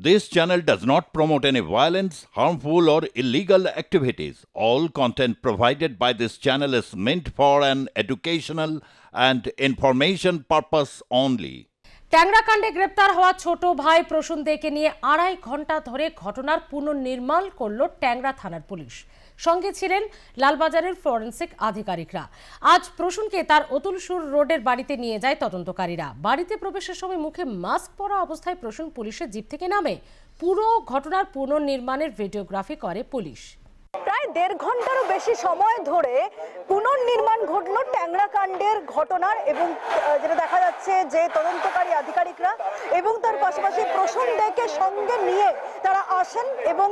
This channel does not promote any violence, harmful, or illegal activities. All content provided by this channel is meant for an educational and information purpose only. ট্যাংরাকাণ্ডে গ্রেপ্তার হওয়া ছোট ভাই প্রসূন দেকে নিয়ে 2.5 ঘন্টা ধরে ঘটনার পুনর্নির্মাণ করল ট্যাংরা থানার পুলিশ। সঙ্গে ছিলেন লালবাজারের ফরেনসিক আধিকারিকরা। আজ প্রসূনকে তার অতুলসুর রোডের বাড়িতে নিয়ে যায় তদন্তকারীরা। বাড়িতে প্রবেশের সময় মুখে মাস্ক পরা অবস্থায় প্রসূন পুলিশের জিপ থেকে নামে। পুরো ঘটনার পুনর্নির্মাণের ভিডিওগ্রাফি করে পুলিশ। প্রায় 1.5 ঘন্টারও বেশি সময় ধরে পুনর্নির্মাণ ঘটলো ট্যাংরাকাণ্ডের ঘটনার, এবং যেটা দেখা যাচ্ছে যে তদন্তকারী আধিকারিকরা এবং তার পাশাপাশি প্রসূন দেকে সঙ্গে নিয়ে তারা আসেন এবং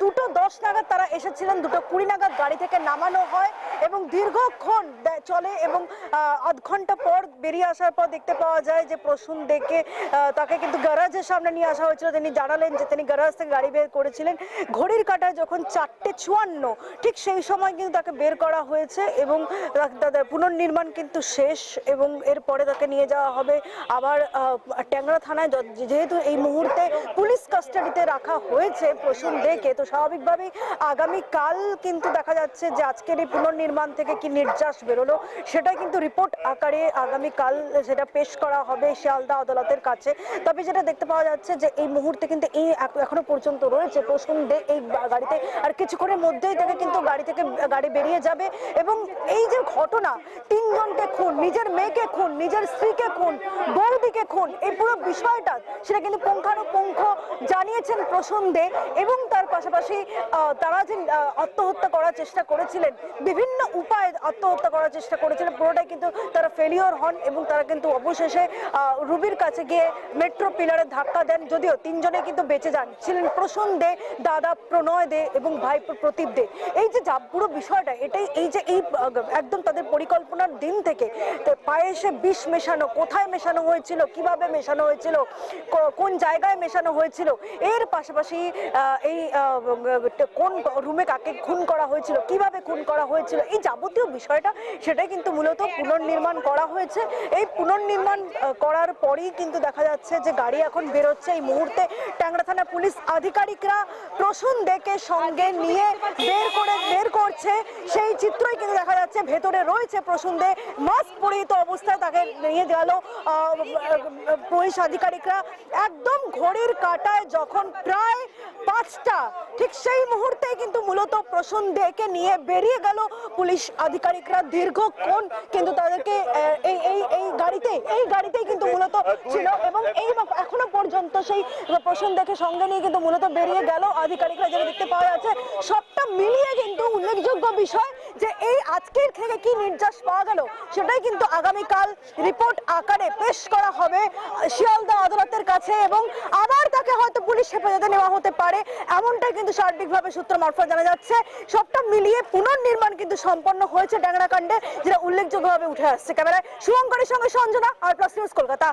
2:10 নাগাদ তারা এসেছিলেন। 2:20 নাগাদ গাড়ি থেকে নামানো হয় এবং দীর্ঘক্ষণ চলে এবং আধ ঘন্টা পর বেরিয়ে আসার পর দেখতে পাওয়া যায় যে প্রসূন দেকে তাকে কিন্তু গ্যারাজের সামনে নিয়ে আসা হয়েছিল। তিনি জানালেন যে তিনি গ্যারাজ থেকে গাড়ি বের করেছিলেন। ঘড়ির কাঁটায় যখন 4:54 ঠিক সেই সময় কিন্তু তাকে বের করা হয়েছে এবং তাদের পুনর্নির্মাণ কিন্তু শেষ, এবং এরপরে তাকে নিয়ে যাওয়া হবে আবার ট্যাংরা থানায়। যেহেতু এই মুহূর্তে পুলিশ কাস্টাডিতে রাখা হয়েছে প্রসূন দেকে, তো স্বাভাবিকভাবেই আগামীকাল কিন্তু দেখা যাচ্ছে যে আজকের এই পুনর্নির্মাণ থেকে কি নির্যাস বেরোলো সেটা কিন্তু রিপোর্ট আকারে আগামীকাল সেটা পেশ করা হবে শিয়ালদা আদালতের কাছে। তবে যেটা দেখতে পাওয়া যাচ্ছে যে এই মুহূর্তে কিন্তু এই এখনো পর্যন্ত রয়েছে প্রসূন দে এই গাড়িতে, আর কিছুক্ষণের মধ্যেই তাকে কিন্তু গাড়ি বেরিয়ে যাবে। এবং এই যে ঘটনা, 3 জনকে খুন, নিজের মেয়েকে খুন, নিজের স্ত্রীকে খুন, বৌদিকে খুন, এই পুরো বিষয়টা সেটা কিন্তু পুঙ্খানুপুঙ্খ জানিয়েছেন প্রসূন দে। এবং তার পাশাপাশি তারা যে আত্মহত্যা করার চেষ্টা করেছিলেন, বিভিন্ন উপায়ে আত্মহত্যা করার চেষ্টা করেছিলেন, পুরোটাই কিন্তু তারা ফেলিওর হন এবং তারা কিন্তু অবশেষে রুবির কাছে গিয়ে মেট্রো পিলারে ধাক্কা দেন। যদিও 3 জনে কিন্তু বেঁচে যান, ছিলেন প্রসূন দে, দাদা প্রণয় দে এবং ভাই প্রতীপ দে। এই যে পুরো বিষয়টা এটাই, এই যে এই একদম তাদের পরিকল্পনার দিন থেকে পায়েসে বিষ মেশানো, কোথায় মেশানো হয়েছিল, কিভাবে মেশানো হয়েছিল, কোন জায়গায় মেশানো হয়েছিল, এর পাশাপাশি এই কোন রুমে কাকে খুন করা হয়েছিল, কিভাবে খুন করা হয়েছিল, এই যাবতীয় বিষয়টা সেটাই কিন্তু মূলত পুনর্নির্মাণ করা হয়েছে। এই পুনর্নির্মাণ করার পরেই কিন্তু দেখা যাচ্ছে যে গাড়ি এখন বেরোচ্ছে। এই মুহূর্তে ট্যাংরা থানা পুলিশ আধিকারিকরা প্রসূন দেকে সঙ্গে নিয়ে বের করছে, সেই চিত্রই কিন্তু দেখা যাচ্ছে। ভেতরে রয়েছে প্রসূন দে, মাস্ক পরিহিত অবস্থায় তাকে নিয়ে গেল পুলিশ আধিকারিকরা। একদম ঘড়ির কাঁটায় যখন প্রায় 5টা ঠিক সেই মুহূর্তেই কিন্তু মূলত প্রসূন দেকে নিয়ে বেরিয়ে গেল পুলিশ আধিকারিকরা। দীর্ঘক্ষণ কিন্তু তাদেরকে এই গাড়িতেই কিন্তু মূলত ছিল এবং এই এখনো পর্যন্ত সেই প্রসূন দেকে সঙ্গে নিয়ে কিন্তু মূলত বেরিয়ে গেল আধিকারিকরা। যেটা দেখতে পাওয়া যাচ্ছে সবটা মিলিয়ে কিন্তু উল্লেখযোগ্য বিষয় যে এই আজকের থেকে কি নির্যাস পাওয়া গেল সেটাই কিন্তু আগামীকাল রিপোর্ট আকারে পেশ করা হবে শিয়ালদা আদালতের কাছে, এবং আবার তাকে হয়তো পুলিশ হেফাজতে নেওয়া হতে পারে, এমনটাই কিন্তু সার্বিকভাবে সূত্র মারফত জানা যাচ্ছে। সবটা মিলিয়ে পুনর্নির্মাণ কিন্তু সম্পন্ন হয়েছে ট্যাংরাকাণ্ডে, যেটা উল্লেখযোগ্যভাবে উঠে আসছে। ক্যামেরায় শুভঙ্করের সঙ্গে সঞ্জনা, আর প্লাস নিউজ, কলকাতা।